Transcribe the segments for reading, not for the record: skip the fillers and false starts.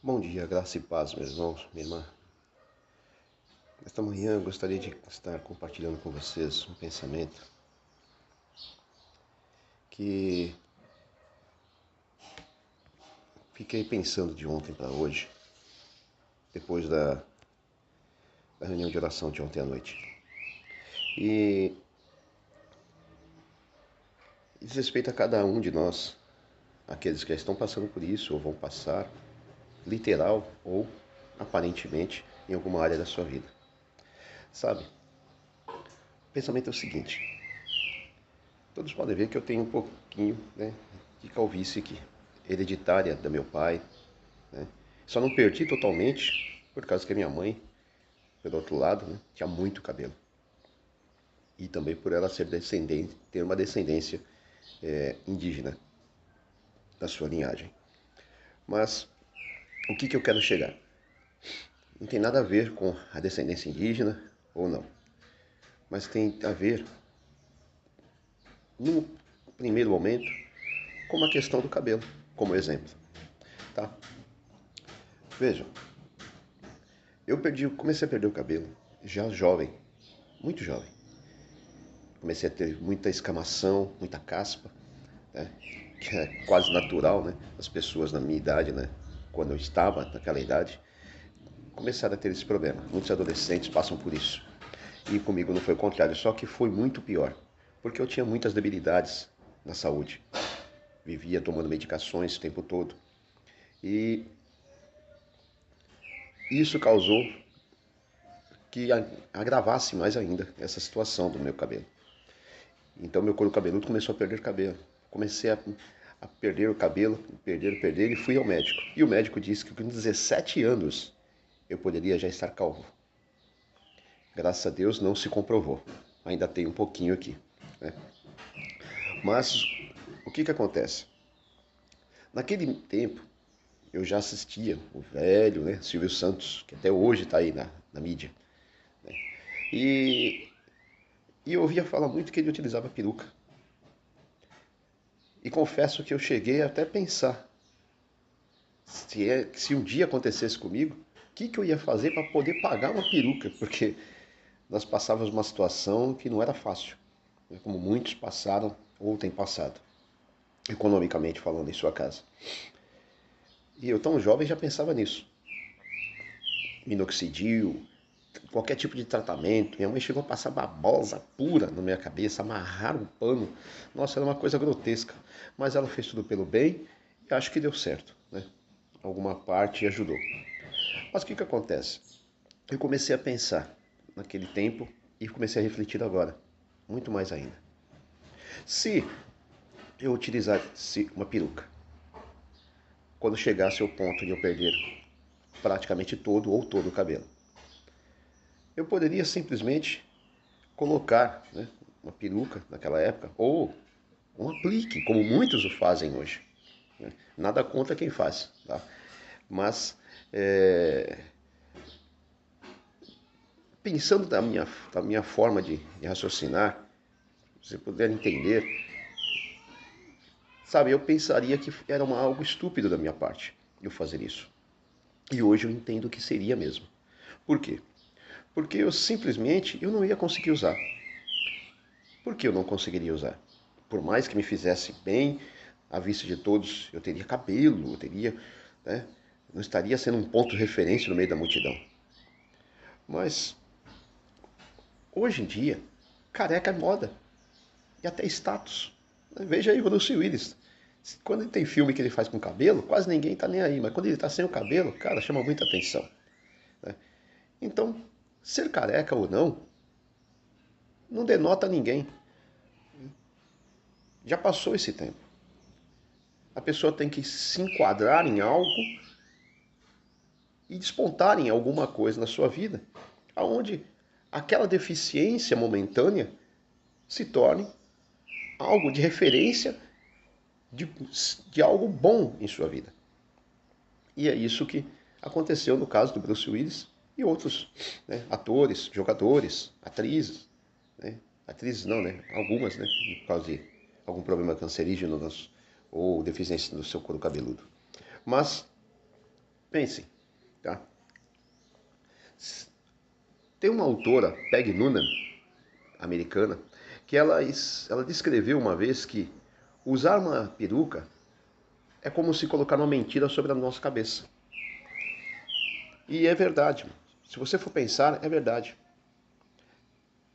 Bom dia, graça e paz, meus irmãos, minha irmã. Esta manhã eu gostaria de estar compartilhando com vocês um pensamento que fiquei pensando de ontem para hoje, depois da reunião de oração de ontem à noite. E diz respeito a cada um de nós, aqueles que já estão passando por isso ou vão passar, literal ou aparentemente, em alguma área da sua vida. Sabe, o pensamento é o seguinte: todos podem ver que eu tenho um pouquinho, de calvície aqui, hereditária do meu pai, né? Só não perdi totalmente por causa que a minha mãe, pelo outro lado, né, tinha muito cabelo. E também por ela ser descendente, ter uma descendência indígena da sua linhagem. Mas o que eu quero chegar? Não tem nada a ver com a descendência indígena ou não, mas tem a ver, no primeiro momento, com a questão do cabelo, como exemplo, tá? Vejam, comecei a perder o cabelo já jovem, muito jovem. Comecei a ter muita escamação, muita caspa, né? Que é quase natural, né? As pessoas na minha idade, né? Quando eu estava naquela idade, começaram a ter esse problema. Muitos adolescentes passam por isso. E comigo não foi o contrário, só que foi muito pior, porque eu tinha muitas debilidades na saúde. Vivia tomando medicações o tempo todo. E isso causou que agravasse mais ainda essa situação do meu cabelo. Então meu couro cabeludo começou a perder cabelo. Comecei a perder o cabelo, perder, e fui ao médico. E o médico disse que com 17 anos eu poderia já estar calvo. Graças a Deus não se comprovou. Ainda tem um pouquinho aqui, né? Mas o que acontece? Naquele tempo eu já assistia o velho, né, Silvio Santos, que até hoje está aí na mídia, né? E eu ouvia falar muito que ele utilizava peruca. E confesso que eu cheguei até a pensar, se um dia acontecesse comigo, o que eu ia fazer para poder pagar uma peruca? Porque nós passávamos uma situação que não era fácil, né, como muitos passaram ou têm passado, economicamente falando, em sua casa. E eu, tão jovem, já pensava nisso. Minoxidil, qualquer tipo de tratamento. Minha mãe chegou a passar babosa pura na minha cabeça, amarrar um pano. Nossa, era uma coisa grotesca. Mas ela fez tudo pelo bem e acho que deu certo, né? Alguma parte ajudou. Mas o que acontece? Eu comecei a pensar naquele tempo e comecei a refletir agora, muito mais ainda. Se eu utilizasse uma peruca, quando chegasse ao ponto de eu perder praticamente todo o cabelo, eu poderia simplesmente colocar, né, uma peruca naquela época, ou um aplique, como muitos o fazem hoje, né? Nada contra quem faz, tá? Mas pensando da minha forma de raciocinar, se você puder entender, sabe, eu pensaria que era algo estúpido da minha parte eu fazer isso. E hoje eu entendo que seria mesmo. Por quê? Porque eu não ia conseguir usar. Por que eu não conseguiria usar? Por mais que me fizesse bem, à vista de todos, eu teria cabelo, eu teria, né, não estaria sendo um ponto de referência no meio da multidão. Mas, hoje em dia, careca é moda. E até status. Veja aí o Bruce Willis. Quando ele tem filme que ele faz com cabelo, quase ninguém tá nem aí. Mas quando ele tá sem o cabelo, cara, chama muita atenção, né? Então, ser careca ou não denota ninguém. Já passou esse tempo. A pessoa tem que se enquadrar em algo e despontar em alguma coisa na sua vida, aonde aquela deficiência momentânea se torne algo de referência de algo bom em sua vida. E é isso que aconteceu no caso do Bruce Willis e outros, né, atores, jogadores, atrizes, né? Atrizes não, né? Algumas, né? Por causa de algum problema cancerígeno ou deficiência no seu couro cabeludo. Mas Pensem, tá? Tem uma autora, Peg Noonan, americana, que ela descreveu uma vez que usar uma peruca é como se colocar uma mentira sobre a nossa cabeça. E é verdade. Se você for pensar, é verdade.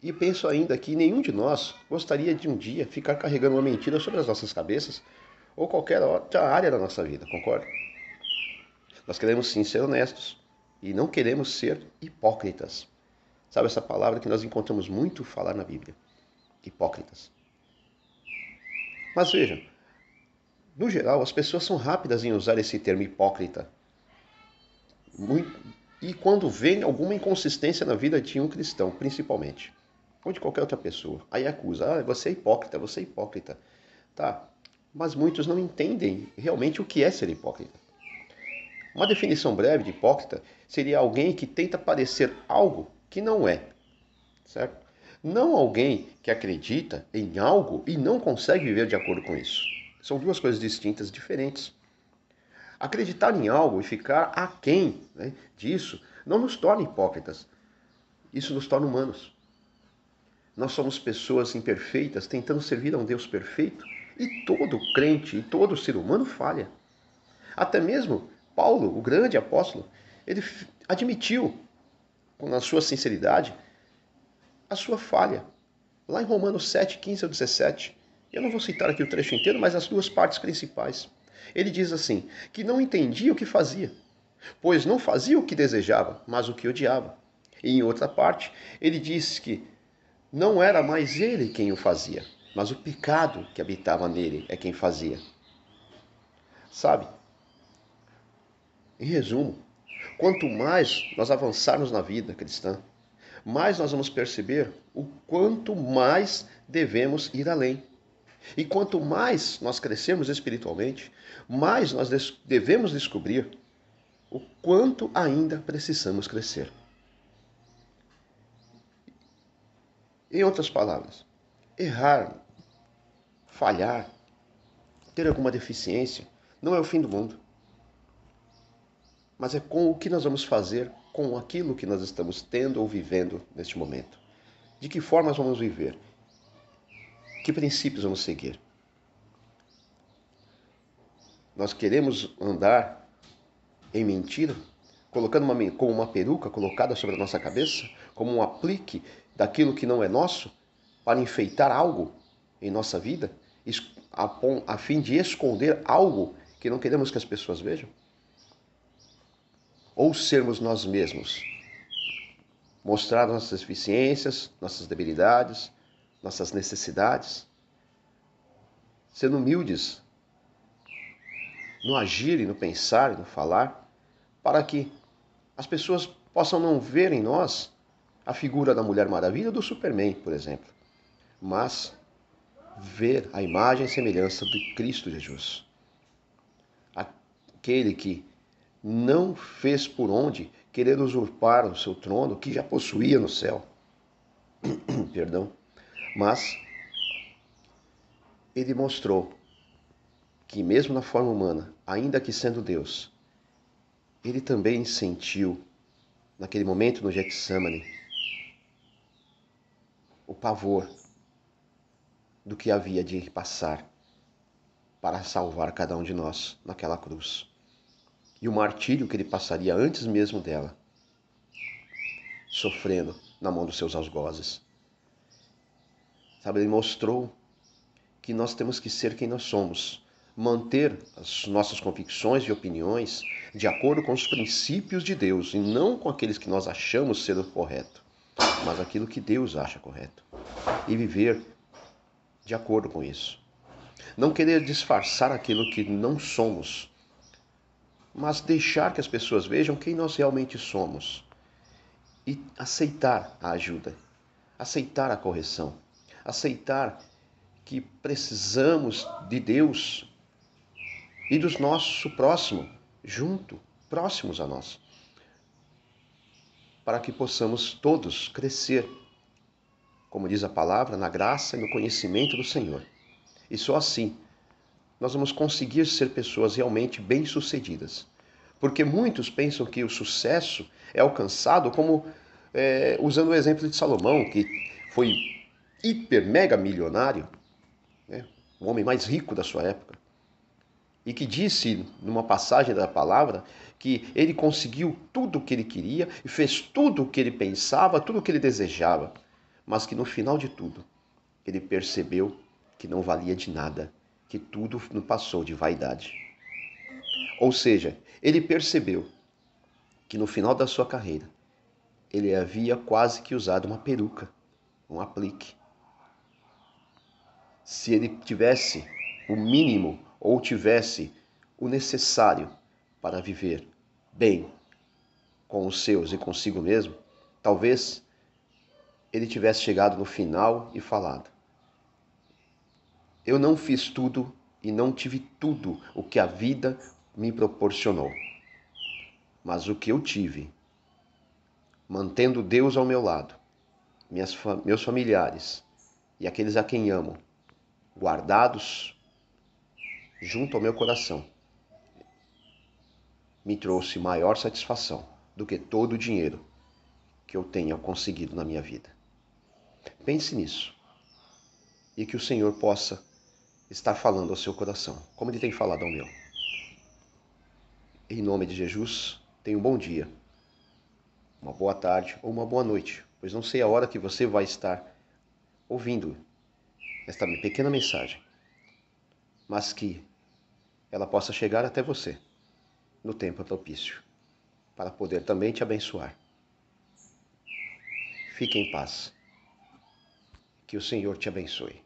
E penso ainda que nenhum de nós gostaria de um dia ficar carregando uma mentira sobre as nossas cabeças ou qualquer outra área da nossa vida, concorda? Nós queremos sim ser honestos e não queremos ser hipócritas. Sabe essa palavra que nós encontramos muito falar na Bíblia? Hipócritas. Mas veja, no geral, as pessoas são rápidas em usar esse termo hipócrita. E quando vem alguma inconsistência na vida de um cristão, principalmente, ou de qualquer outra pessoa, aí acusa, você é hipócrita, você é hipócrita. Tá, mas muitos não entendem realmente o que é ser hipócrita. Uma definição breve de hipócrita seria alguém que tenta parecer algo que não é, certo? Não alguém que acredita em algo e não consegue viver de acordo com isso. São duas coisas distintas, diferentes. Acreditar em algo e ficar aquém, né, disso não nos torna hipócritas. Isso nos torna humanos. Nós somos pessoas imperfeitas tentando servir a um Deus perfeito e todo crente e todo ser humano falha. Até mesmo Paulo, o grande apóstolo, ele admitiu, com a sua sinceridade, a sua falha. Lá em Romanos 7, 15 ao 17. Eu não vou citar aqui o trecho inteiro, mas as duas partes principais. Ele diz assim, que não entendia o que fazia, pois não fazia o que desejava, mas o que odiava. E em outra parte, ele diz que não era mais ele quem o fazia, mas o pecado que habitava nele é quem fazia. Sabe? Em resumo, quanto mais nós avançarmos na vida cristã, mais nós vamos perceber o quanto mais devemos ir além. E quanto mais nós crescermos espiritualmente, mais nós devemos descobrir o quanto ainda precisamos crescer. Em outras palavras, errar, falhar, ter alguma deficiência, não é o fim do mundo. Mas é com o que nós vamos fazer com aquilo que nós estamos tendo ou vivendo neste momento. De que formas vamos viver? Que princípios vamos seguir? Nós queremos andar em mentira, colocando como uma peruca colocada sobre a nossa cabeça, como um aplique daquilo que não é nosso, para enfeitar algo em nossa vida, a fim de esconder algo que não queremos que as pessoas vejam? Ou sermos nós mesmos, mostrar nossas deficiências, nossas debilidades, nossas necessidades, sendo humildes no agir e no pensar e no falar, para que as pessoas possam não ver em nós a figura da Mulher Maravilha ou do Superman, por exemplo, mas ver a imagem e semelhança de Cristo Jesus. Aquele que não fez por onde querer usurpar o seu trono que já possuía no céu. Perdão. Mas ele mostrou que mesmo na forma humana, ainda que sendo Deus, ele também sentiu, naquele momento no Getsemane, o pavor do que havia de passar para salvar cada um de nós naquela cruz. E o martírio que ele passaria antes mesmo dela, sofrendo na mão dos seus algozes. Sabe, ele mostrou que nós temos que ser quem nós somos, manter as nossas convicções e opiniões de acordo com os princípios de Deus e não com aqueles que nós achamos ser o correto, mas aquilo que Deus acha correto, e viver de acordo com isso. Não querer disfarçar aquilo que não somos, mas deixar que as pessoas vejam quem nós realmente somos e aceitar a ajuda, aceitar a correção, aceitar que precisamos de Deus e do nosso próximo, próximos a nós, para que possamos todos crescer, como diz a palavra, na graça e no conhecimento do Senhor. E só assim nós vamos conseguir ser pessoas realmente bem-sucedidas, Porque muitos pensam que o sucesso é alcançado como usando o exemplo de Salomão, que foi hiper mega milionário, né? O homem mais rico da sua época, e que disse numa passagem da palavra que ele conseguiu tudo o que ele queria e fez tudo o que ele pensava, tudo o que ele desejava, mas que no final de tudo ele percebeu que não valia de nada, que tudo não passou de vaidade. Ou seja, ele percebeu que no final da sua carreira ele havia quase que usado uma peruca, um aplique. Se ele tivesse o mínimo ou tivesse o necessário para viver bem com os seus e consigo mesmo, talvez ele tivesse chegado no final e falado: eu não fiz tudo e não tive tudo o que a vida me proporcionou, mas o que eu tive, mantendo Deus ao meu lado, meus familiares e aqueles a quem amo, guardados junto ao meu coração, me trouxe maior satisfação do que todo o dinheiro que eu tenha conseguido na minha vida. Pense nisso e que o Senhor possa estar falando ao seu coração, como Ele tem falado ao meu. Em nome de Jesus, tenha um bom dia, uma boa tarde ou uma boa noite, pois não sei a hora que você vai estar ouvindo esta pequena mensagem, mas que ela possa chegar até você no tempo propício, para poder também te abençoar. Fique em paz. Que o Senhor te abençoe.